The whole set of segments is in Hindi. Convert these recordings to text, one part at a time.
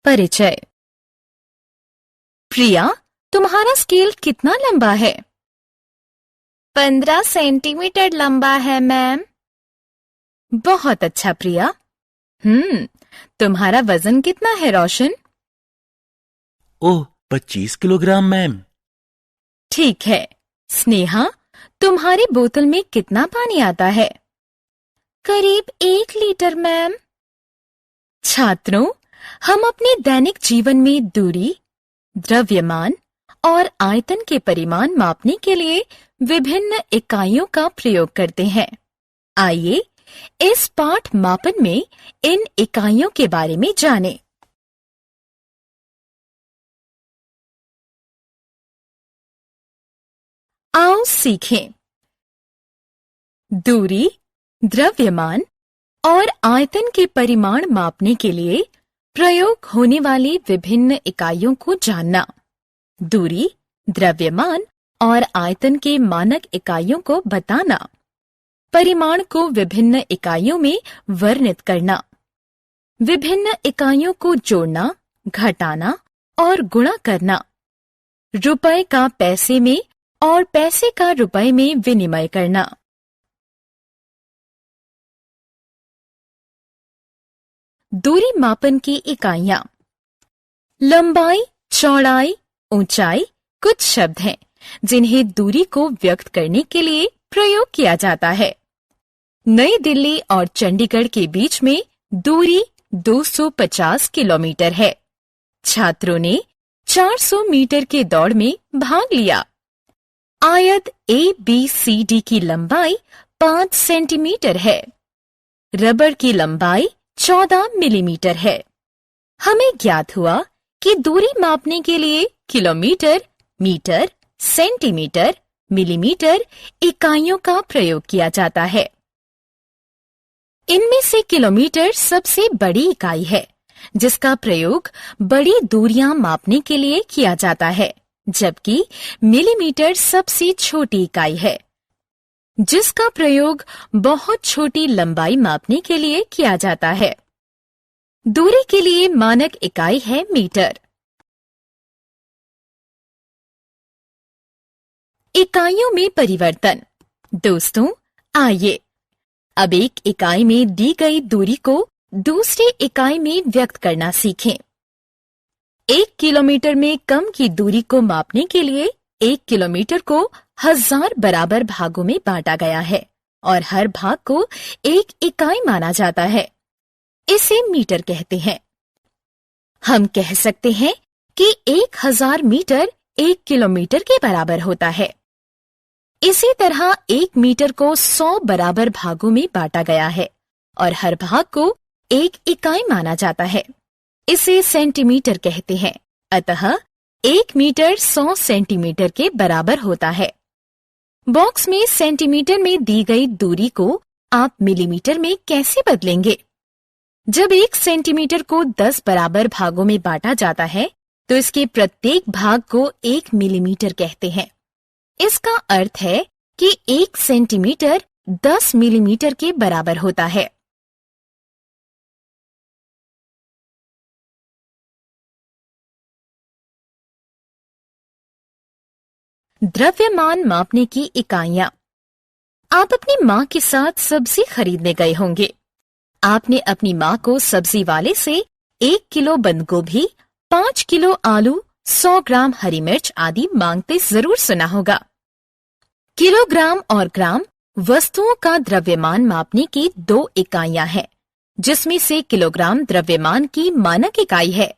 परिचय। प्रिया, तुम्हारा स्केल कितना लंबा है? 15 सेंटीमीटर लंबा है मैम। बहुत अच्छा प्रिया। तुम्हारा वजन कितना है रोशन? ओह, 25 किलोग्राम मैम। ठीक है। स्नेहा, तुम्हारी बोतल में कितना पानी आता है? करीब 1 लीटर मैम। छात्रों, हम अपने दैनिक जीवन में दूरी, द्रव्यमान और आयतन के परिमाण मापने के लिए विभिन्न इकाइयों का प्रयोग करते हैं। आइए इस पाठ मापन में इन इकाइयों के बारे में जानें। आओ सीखें। दूरी, द्रव्यमान और आयतन के परिमाण मापने के लिए प्रयोग होने वाली विभिन्न इकाइयों को जानना। दूरी, द्रव्यमान और आयतन के मानक इकाइयों को बताना। परिमाण को विभिन्न इकाइयों में वर्णित करना। विभिन्न इकाइयों को जोड़ना, घटाना और गुणा करना। रुपए का पैसे में और पैसे का रुपए में विनिमय करना। दूरी मापन की इकाइयां। लंबाई, चौड़ाई, ऊंचाई कुछ शब्द हैं जिन्हें दूरी को व्यक्त करने के लिए प्रयोग किया जाता है। नई दिल्ली और चंडीगढ़ के बीच में दूरी 250 किलोमीटर है। छात्रों ने 400 मीटर के दौड़ में भाग लिया। आयत ABCD की लंबाई 5 सेंटीमीटर है। रबर की लंबाई 14 मिलीमीटर है। हमें ज्ञात हुआ कि दूरी मापने के लिए किलोमीटर, मीटर, सेंटीमीटर, मिलीमीटर इकाइयों का प्रयोग किया जाता है। इनमें से किलोमीटर सबसे बड़ी इकाई है जिसका प्रयोग बड़ी दूरियां मापने के लिए किया जाता है, जबकि मिलीमीटर सबसे छोटी इकाई है जिसका प्रयोग बहुत छोटी लंबाई मापने के लिए किया जाता है। दूरी के लिए मानक इकाई है मीटर। इकाइयों में परिवर्तन। दोस्तों, आइए अब एक इकाई में दी गई दूरी को दूसरी इकाई में व्यक्त करना सीखें। 1 किलोमीटर में कम की दूरी को मापने के लिए 1 किलोमीटर को 1000 बराबर भागों में बांटा गया है और हर भाग को एक इकाई माना जाता है। इसे मीटर कहते हैं। हम कह सकते हैं कि 1000 मीटर 1 किलोमीटर के बराबर होता है। इसी तरह 1 मीटर को 100 बराबर भागों में बांटा गया है और हर भाग को एक इकाई माना जाता है। इसे सेंटीमीटर कहते हैं। अतः 1 मीटर 100 सेंटीमीटर के बराबर होता है। बॉक्स में सेंटीमीटर में दी गई दूरी को आप मिलीमीटर में कैसे बदलेंगे? जब 1 सेंटीमीटर को 10 बराबर भागों में बांटा जाता है तो इसके प्रत्येक भाग को 1 मिलीमीटर कहते हैं। इसका अर्थ है कि 1 सेंटीमीटर 10 मिलीमीटर के बराबर होता है। द्रव्यमान मापने की इकाइयां। आप अपनी माँ के साथ सब्जी खरीदने गए होंगे। आपने अपनी माँ को सब्जी वाले से 1 किलो बंद गोभी, 5 किलो आलू, 100 ग्राम हरी मिर्च आदि मांगते जरूर सुना होगा। किलोग्राम और ग्राम वस्तुओं का द्रव्यमान मापने की 2 इकाइयां हैं, जिसमें से किलोग्राम द्रव्यमान की मानक इकाई है।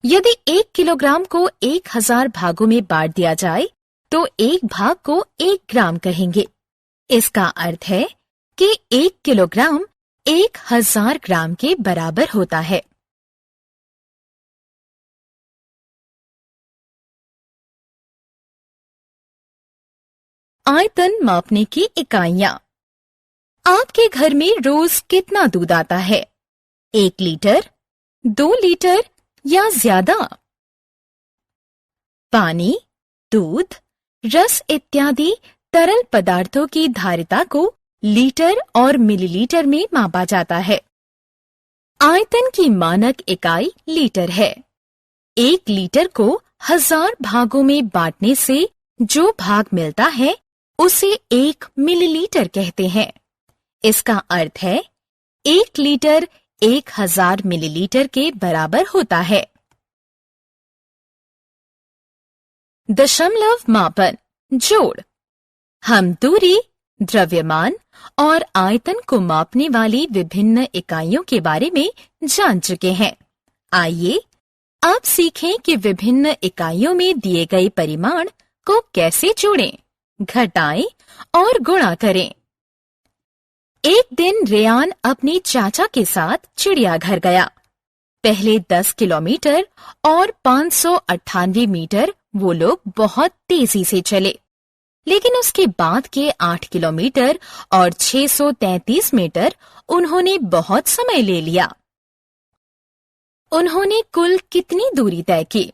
यदि 1 किलोग्राम को 1000 भागों में बांट दिया जाए तो एक भाग को 1 ग्राम कहेंगे। इसका अर्थ है कि 1 किलोग्राम 1000 ग्राम के बराबर होता है। आयतन मापने की इकाइयां। आपके घर में रोज कितना दूध आता है? 1 लीटर, 2 लीटर या ज्यादा? पानी, दूध, रस इत्यादि तरल पदार्थों की धारिता को लीटर और मिलीलीटर में मापा जाता है। आयतन की मानक इकाई लीटर है। 1 लीटर को 1000 भागों में बांटने से जो भाग मिलता है उसे 1 मिलीलीटर कहते हैं। इसका अर्थ है 1 लीटर 1000 मिलीलीटर के बराबर होता है। दशमलव मापन जोड़। हम दूरी, द्रव्यमान और आयतन को मापने वाली विभिन्न इकाइयों के बारे में जान चुके हैं। आइए अब सीखें कि विभिन्न इकाइयों में दिए गए परिमाण को कैसे जोड़ें, घटाएं और गुणा करें। एक दिन रेयान अपने चाचा के साथ चिड़ियाघर गया। पहले 10 किलोमीटर और 598 मीटर वो लोग बहुत तेजी से चले, लेकिन उसके बाद के 8 किलोमीटर और 633 मीटर उन्होंने बहुत समय ले लिया। उन्होंने कुल कितनी दूरी तय की?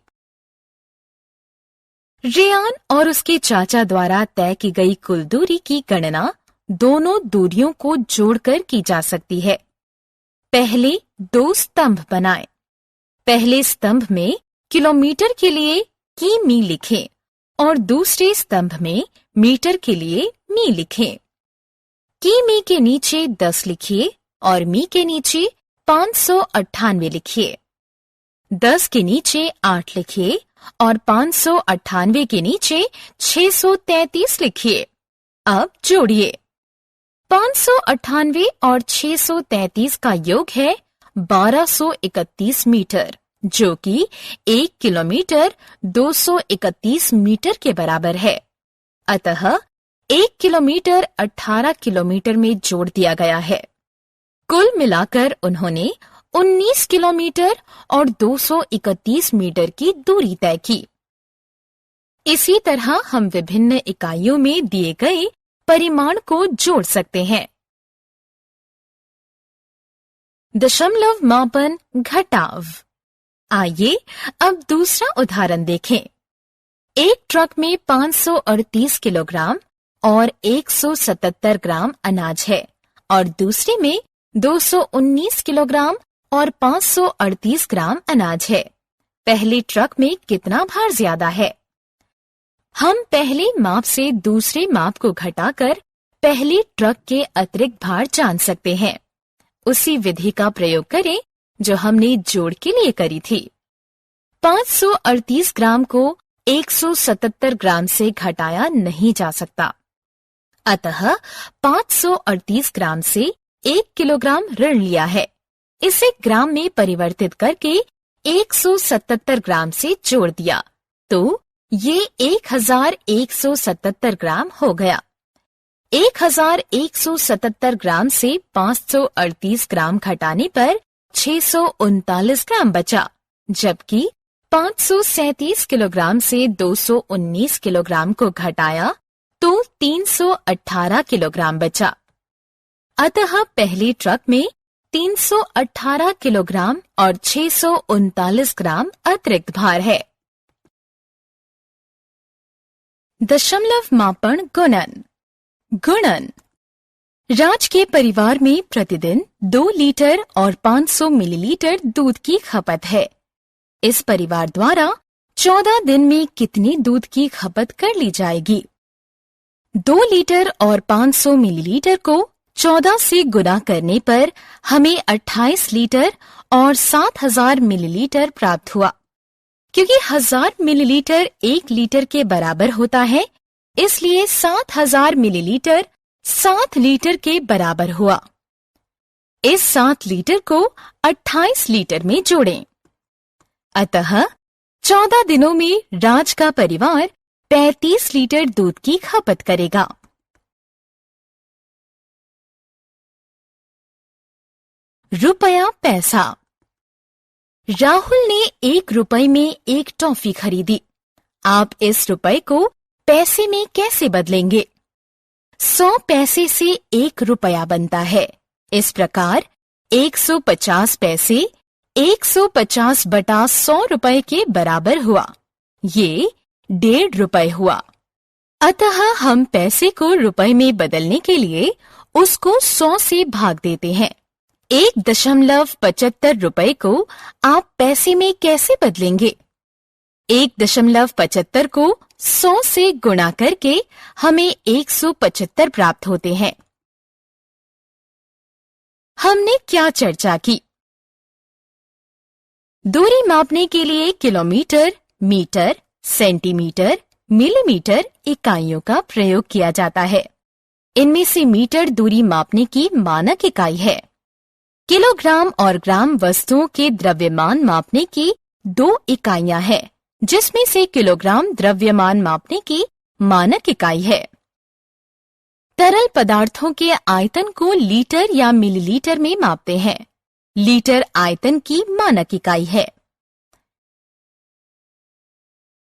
रेयान और उसके चाचा द्वारा तय की गई कुल दूरी की गणना दोनों दूरियों को जोड़कर की जा सकती है। पहले 2 स्तंभ बनाएं। पहले स्तंभ में किलोमीटर के लिए किमी लिखें और दूसरे स्तंभ में मीटर के लिए मी लिखें। किमी के नीचे 10 लिखिए और मी के नीचे 598 लिखिए। 10 के नीचे 8 लिखिए और 598 के नीचे 633 लिखिए। अब जोड़िए। 598 और 633 का योग है 1231 मीटर, जो कि 1 किलोमीटर 231 मीटर के बराबर है। अतः 1 किलोमीटर 18 किलोमीटर में जोड़ दिया गया है। कुल मिलाकर उन्होंने 19 किलोमीटर और 231 मीटर की दूरी तय की। इसी तरह हम विभिन्न इकाइयों में दिए गए परिमाण को जोड़ सकते हैं। दशमलव मापन घटाव। आइए अब दूसरा उदाहरण देखें। एक ट्रक में 538 किलोग्राम और 177 ग्राम अनाज है और दूसरे में 219 किलोग्राम और 538 ग्राम अनाज है। पहले ट्रक में कितना भार ज्यादा है? हम पहले माप से दूसरे माप को घटाकर पहले ट्रक के अतिरिक्त भार जान सकते हैं। उसी विधि का प्रयोग करें जो हमने जोड़ के लिए करी थी। 538 ग्राम को 177 ग्राम से घटाया नहीं जा सकता। अतः 538 ग्राम से 1 किलोग्राम ऋण लिया है। इसे ग्राम में परिवर्तित करके 177 ग्राम से जोड़ दिया तो ये 1177 ग्राम हो गया। 1177 ग्राम से 538 ग्राम घटाने पर 639 ग्राम बचा, जबकि 537 किलोग्राम से 219 किलोग्राम को घटाया तो 318 किलोग्राम बचा। अतः पहले ट्रक में 318 किलोग्राम और 639 ग्राम अतिरिक्त भार है। दशमलव मापन गुणन। गुणन। राज के परिवार में प्रतिदिन 2 लीटर और 500 मिलीलीटर दूध की खपत है। इस परिवार द्वारा 14 दिन में कितनी दूध की खपत कर ली जाएगी? 2 लीटर और 500 मिलीलीटर को 14 से गुणा करने पर हमें 28 लीटर और 7000 मिलीलीटर प्राप्त हुआ। क्योंकि 1000 मिलीलीटर 1 लीटर के बराबर होता है, इसलिए 7000 मिलीलीटर 7 लीटर के बराबर हुआ। इस 7 लीटर को 28 लीटर में जोड़ें। अतः 14 दिनों में राज का परिवार 35 लीटर दूध की खपत करेगा। रुपया पैसा। राहुल ने 1 रुपए में 1 टॉफी खरीदी। आप इस रुपए को पैसे में कैसे बदलेंगे? 100 पैसे से 1 रुपया बनता है। इस प्रकार 150 पैसे 150 बटा 100 रुपए के बराबर हुआ। ये 1.5 रुपए हुआ। अतः हम पैसे को रुपए में बदलने के लिए उसको 100 से भाग देते हैं। 1.75 रुपए को आप पैसे में कैसे बदलेंगे? 1.75 को 100 से गुणा करके हमें 175 प्राप्त होते हैं। हमने क्या चर्चा की? दूरी मापने के लिए किलोमीटर, मीटर, सेंटीमीटर, मिलीमीटर इकाइयों का प्रयोग किया जाता है। इनमें से मीटर दूरी मापने की मानक इकाई है। किलोग्राम और ग्राम वस्तुओं के द्रव्यमान मापने की 2 इकाइयां हैं, जिसमें से किलोग्राम द्रव्यमान मापने की मानक इकाई है। तरल पदार्थों के आयतन को लीटर या मिलीलीटर में मापते हैं। लीटर आयतन की मानक इकाई है।